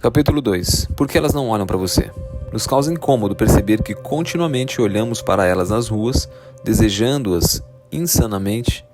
Capítulo 2. Por que elas não olham para você? Nos causa incômodo perceber que continuamente olhamos para elas nas ruas, desejando-as insanamente,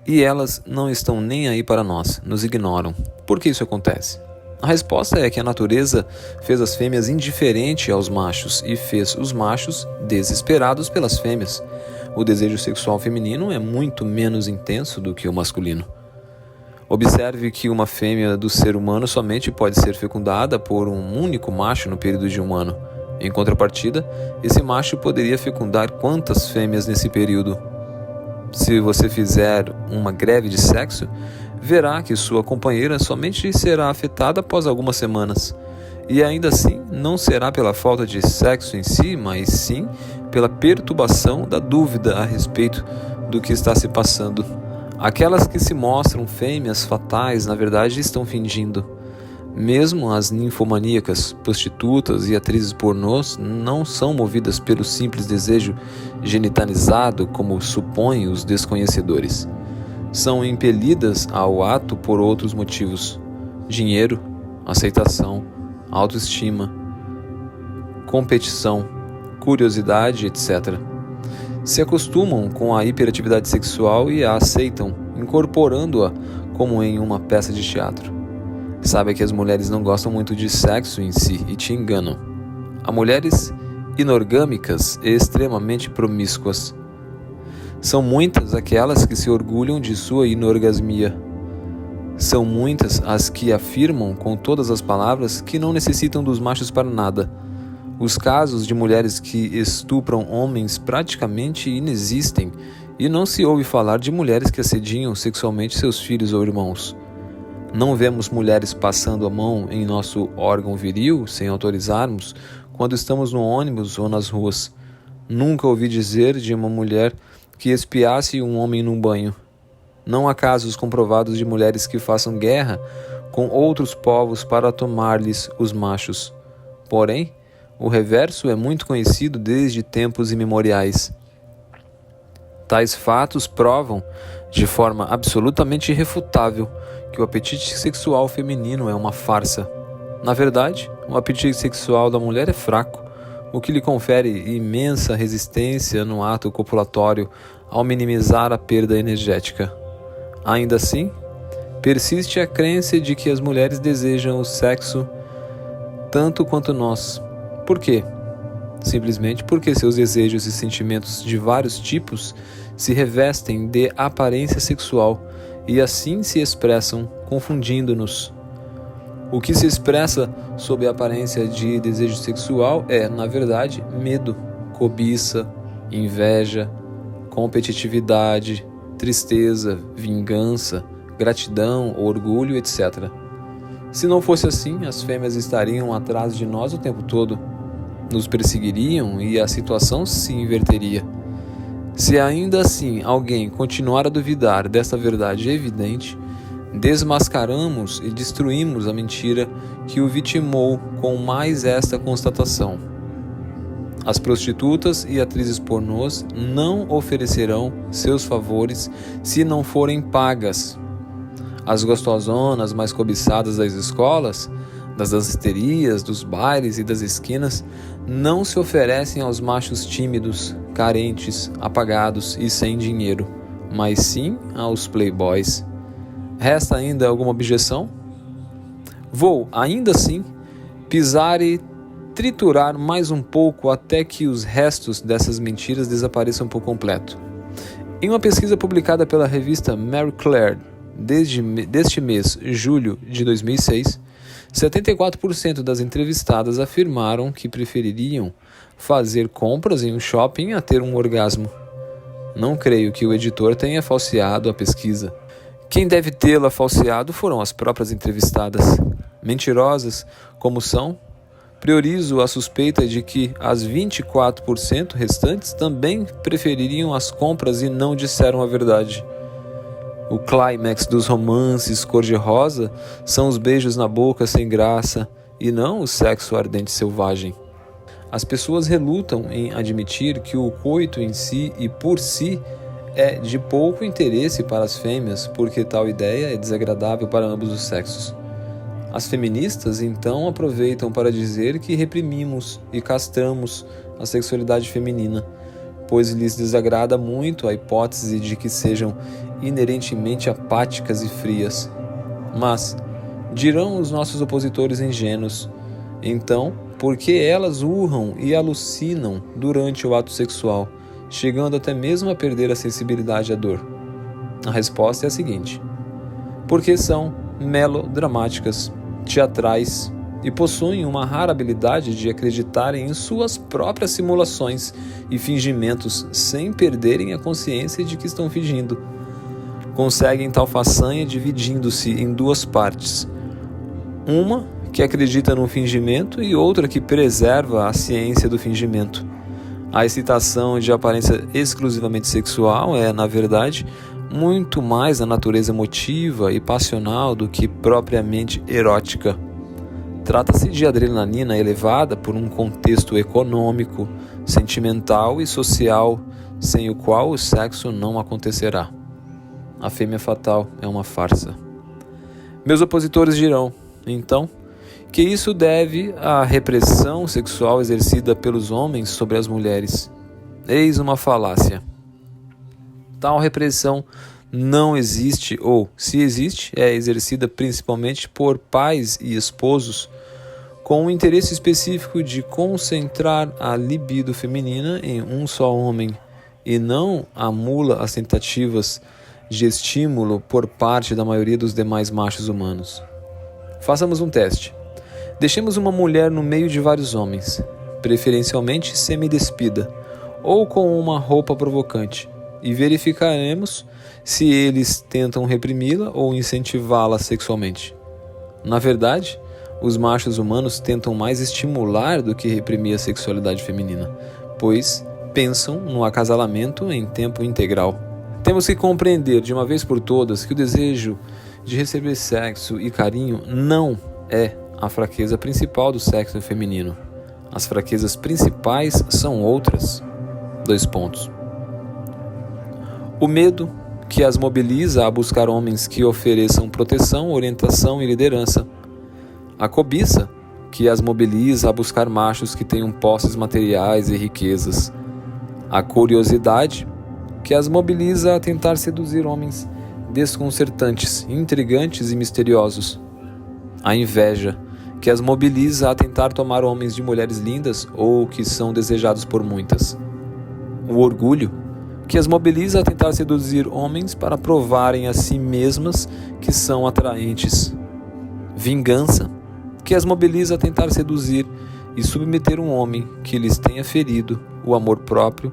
e elas não estão nem aí para nós, nos ignoram. Por que isso acontece? A resposta é que a natureza fez as fêmeas indiferentes aos machos e fez os machos desesperados pelas fêmeas. O desejo sexual feminino é muito menos intenso do que o masculino. Observe que uma fêmea do ser humano somente pode ser fecundada por um único macho no período de um ano. Em contrapartida, esse macho poderia fecundar quantas fêmeas nesse período? Se você fizer uma greve de sexo, verá que sua companheira somente será afetada após algumas semanas. E ainda assim, não será pela falta de sexo em si, mas sim pela perturbação da dúvida a respeito do que está se passando. Aquelas que se mostram fêmeas fatais, na verdade, estão fingindo. Mesmo as ninfomaníacas, prostitutas e atrizes pornôs não são movidas pelo simples desejo genitalizado, como supõem os desconhecedores. São impelidas ao ato por outros motivos: dinheiro, aceitação, autoestima, competição, curiosidade, etc. Se acostumam com a hiperatividade sexual e a aceitam, incorporando-a como em uma peça de teatro. Sabe que as mulheres não gostam muito de sexo em si e te enganam. Há mulheres inorgâmicas e extremamente promíscuas. São muitas aquelas que se orgulham de sua inorgasmia. São muitas as que afirmam com todas as palavras que não necessitam dos machos para nada. Os casos de mulheres que estupram homens praticamente inexistem e não se ouve falar de mulheres que assediam sexualmente seus filhos ou irmãos. Não vemos mulheres passando a mão em nosso órgão viril sem autorizarmos quando estamos no ônibus ou nas ruas. Nunca ouvi dizer de uma mulher que espiasse um homem num banho. Não há casos comprovados de mulheres que façam guerra com outros povos para tomar-lhes os machos. Porém, o reverso é muito conhecido desde tempos imemoriais. Tais fatos provam, de forma absolutamente irrefutável, que o apetite sexual feminino é uma farsa. Na verdade, o apetite sexual da mulher é fraco, o que lhe confere imensa resistência no ato copulatório ao minimizar a perda energética. Ainda assim, persiste a crença de que as mulheres desejam o sexo tanto quanto nós. Por quê? Simplesmente porque seus desejos e sentimentos de vários tipos se revestem de aparência sexual e assim se expressam, confundindo-nos. O que se expressa sob a aparência de desejo sexual é, na verdade, medo, cobiça, inveja, competitividade, tristeza, vingança, gratidão, orgulho, etc. Se não fosse assim, as fêmeas estariam atrás de nós o tempo todo, nos perseguiriam e a situação se inverteria. Se ainda assim alguém continuar a duvidar desta verdade evidente, desmascaramos e destruímos a mentira que o vitimou com mais esta constatação: as prostitutas e atrizes pornôs não oferecerão seus favores se não forem pagas. As gostosonas mais cobiçadas das escolas, das danceterias, dos bailes e das esquinas não se oferecem aos machos tímidos, carentes, apagados e sem dinheiro, mas sim aos playboys. Resta ainda alguma objeção? Vou, ainda assim, pisar e triturar mais um pouco até que os restos dessas mentiras desapareçam por completo. Em uma pesquisa publicada pela revista Marie Claire deste mês, julho de 2006, 74% das entrevistadas afirmaram que prefeririam fazer compras em um shopping a ter um orgasmo. Não creio que o editor tenha falseado a pesquisa. Quem deve tê-la falseado foram as próprias entrevistadas. Mentirosas como são, priorizo a suspeita de que as 24% restantes também prefeririam as compras e não disseram a verdade. O clímax dos romances cor-de-rosa são os beijos na boca sem graça e não o sexo ardente selvagem. As pessoas relutam em admitir que o coito em si e por si é de pouco interesse para as fêmeas, porque tal ideia é desagradável para ambos os sexos. As feministas então aproveitam para dizer que reprimimos e castramos a sexualidade feminina, pois lhes desagrada muito a hipótese de que sejam inerentemente apáticas e frias. Mas, dirão os nossos opositores ingênuos, então, por que elas urram e alucinam durante o ato sexual, chegando até mesmo a perder a sensibilidade à dor? A resposta é a seguinte: porque são melodramáticas, teatrais e possuem uma rara habilidade de acreditarem em suas próprias simulações e fingimentos sem perderem a consciência de que estão fingindo. Conseguem tal façanha dividindo-se em duas partes. Uma que acredita no fingimento e outra que preserva a ciência do fingimento. A excitação de aparência exclusivamente sexual é, na verdade, muito mais da natureza emotiva e passional do que propriamente erótica. Trata-se de adrenalina elevada por um contexto econômico, sentimental e social, sem o qual o sexo não acontecerá. A fêmea fatal é uma farsa. Meus opositores dirão, então, que isso deve à repressão sexual exercida pelos homens sobre as mulheres. Eis uma falácia. Tal repressão não existe, ou, se existe, é exercida principalmente por pais e esposos com o interesse específico de concentrar a libido feminina em um só homem e não anula as tentativas de estímulo por parte da maioria dos demais machos humanos. Façamos um teste. Deixemos uma mulher no meio de vários homens, preferencialmente semidespida, ou com uma roupa provocante, e verificaremos se eles tentam reprimi-la ou incentivá-la sexualmente. Na verdade, os machos humanos tentam mais estimular do que reprimir a sexualidade feminina, pois pensam no acasalamento em tempo integral. Temos que compreender de uma vez por todas que o desejo de receber sexo e carinho não é a fraqueza principal do sexo feminino. As fraquezas principais são outras. 2 pontos. O medo, que as mobiliza a buscar homens que ofereçam proteção, orientação e liderança. A cobiça, que as mobiliza a buscar machos que tenham posses materiais e riquezas. A curiosidade, que as mobiliza a tentar seduzir homens desconcertantes, intrigantes e misteriosos. A inveja, que as mobiliza a tentar tomar homens de mulheres lindas ou que são desejados por muitas. O orgulho, que as mobiliza a tentar seduzir homens para provarem a si mesmas que são atraentes. Vingança, que as mobiliza a tentar seduzir e submeter um homem que lhes tenha ferido o amor próprio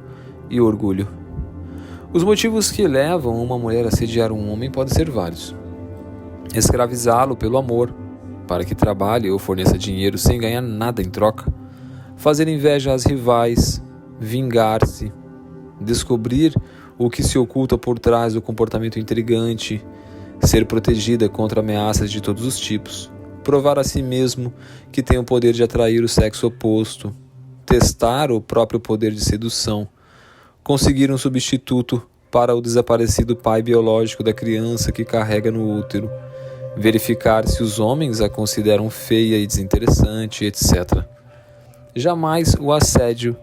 e o orgulho. Os motivos que levam uma mulher a sediar um homem podem ser vários. Escravizá-lo pelo amor, para que trabalhe ou forneça dinheiro sem ganhar nada em troca. Fazer inveja às rivais, vingar-se, descobrir o que se oculta por trás do comportamento intrigante, ser protegida contra ameaças de todos os tipos, provar a si mesmo que tem o poder de atrair o sexo oposto, testar o próprio poder de sedução, conseguir um substituto para o desaparecido pai biológico da criança que carrega no útero, verificar se os homens a consideram feia e desinteressante, etc. Jamais o assédio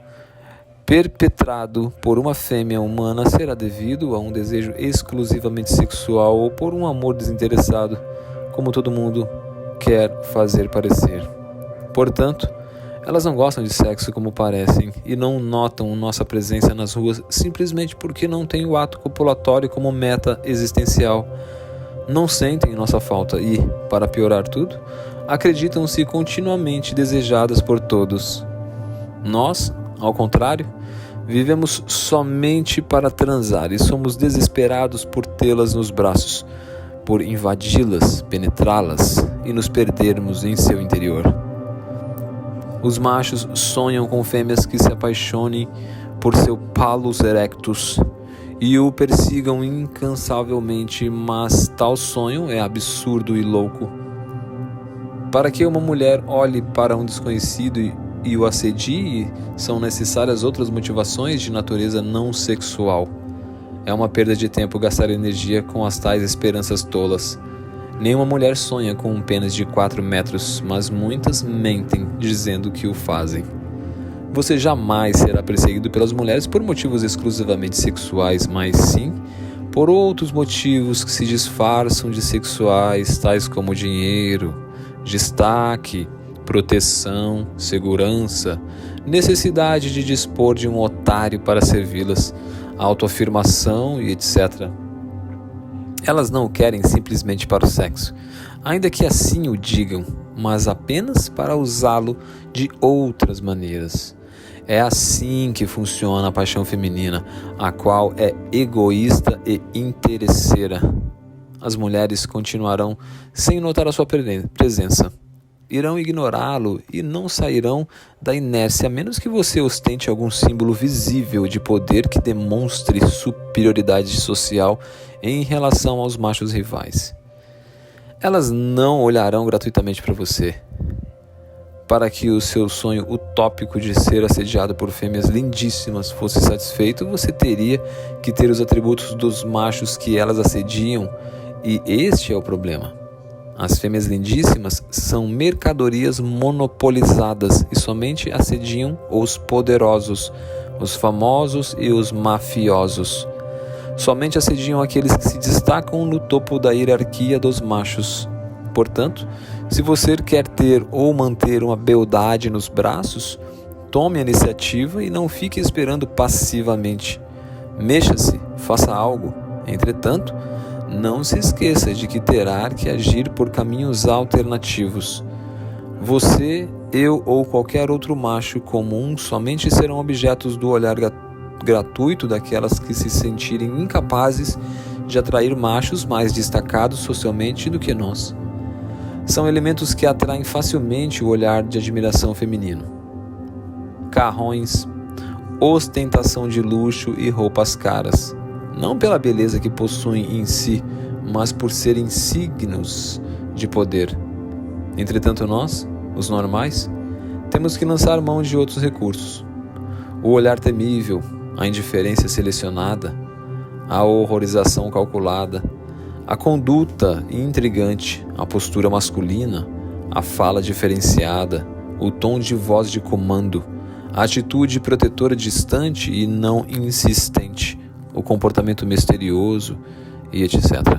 perpetrado por uma fêmea humana será devido a um desejo exclusivamente sexual ou por um amor desinteressado, como todo mundo quer fazer parecer. Portanto, elas não gostam de sexo como parecem e não notam nossa presença nas ruas simplesmente porque não têm o ato copulatório como meta existencial. Não sentem nossa falta e, para piorar tudo, acreditam-se continuamente desejadas por todos. Nós, ao contrário, vivemos somente para transar e somos desesperados por tê-las nos braços, por invadi-las, penetrá-las e nos perdermos em seu interior. Os machos sonham com fêmeas que se apaixonem por seu palus erectus e o persigam incansavelmente, mas tal sonho é absurdo e louco. Para que uma mulher olhe para um desconhecido e o assedie, são necessárias outras motivações de natureza não sexual. É uma perda de tempo gastar energia com as tais esperanças tolas. Nenhuma mulher sonha com um pênis de 4 metros, mas muitas mentem dizendo que o fazem. Você jamais será perseguido pelas mulheres por motivos exclusivamente sexuais, mas sim por outros motivos que se disfarçam de sexuais, tais como dinheiro, destaque, proteção, segurança, necessidade de dispor de um otário para servi-las, autoafirmação e etc. Elas não o querem simplesmente para o sexo, ainda que assim o digam, mas apenas para usá-lo de outras maneiras. É assim que funciona a paixão feminina, a qual é egoísta e interesseira. As mulheres continuarão sem notar a sua presença. Irão ignorá-lo e não sairão da inércia, a menos que você ostente algum símbolo visível de poder que demonstre superioridade social em relação aos machos rivais. Elas não olharão gratuitamente para você. Para que o seu sonho utópico de ser assediado por fêmeas lindíssimas fosse satisfeito, você teria que ter os atributos dos machos que elas assediam, e este é o problema. As fêmeas lindíssimas são mercadorias monopolizadas e somente assediam os poderosos, os famosos e os mafiosos. Somente assediam aqueles que se destacam no topo da hierarquia dos machos. Portanto, se você quer ter ou manter uma beldade nos braços, tome a iniciativa e não fique esperando passivamente. Mexa-se, faça algo. Entretanto, não se esqueça de que terá que agir por caminhos alternativos. Você, eu ou qualquer outro macho comum somente serão objetos do olhar gratuito daquelas que se sentirem incapazes de atrair machos mais destacados socialmente do que nós. São elementos que atraem facilmente o olhar de admiração feminino. Carrões, ostentação de luxo e roupas caras, não pela beleza que possuem em si, mas por serem signos de poder. Entretanto nós, os normais, temos que lançar mão de outros recursos. O olhar temível, a indiferença selecionada, a horrorização calculada, a conduta intrigante, a postura masculina, a fala diferenciada, o tom de voz de comando, a atitude protetora distante e não insistente, o comportamento misterioso e etc.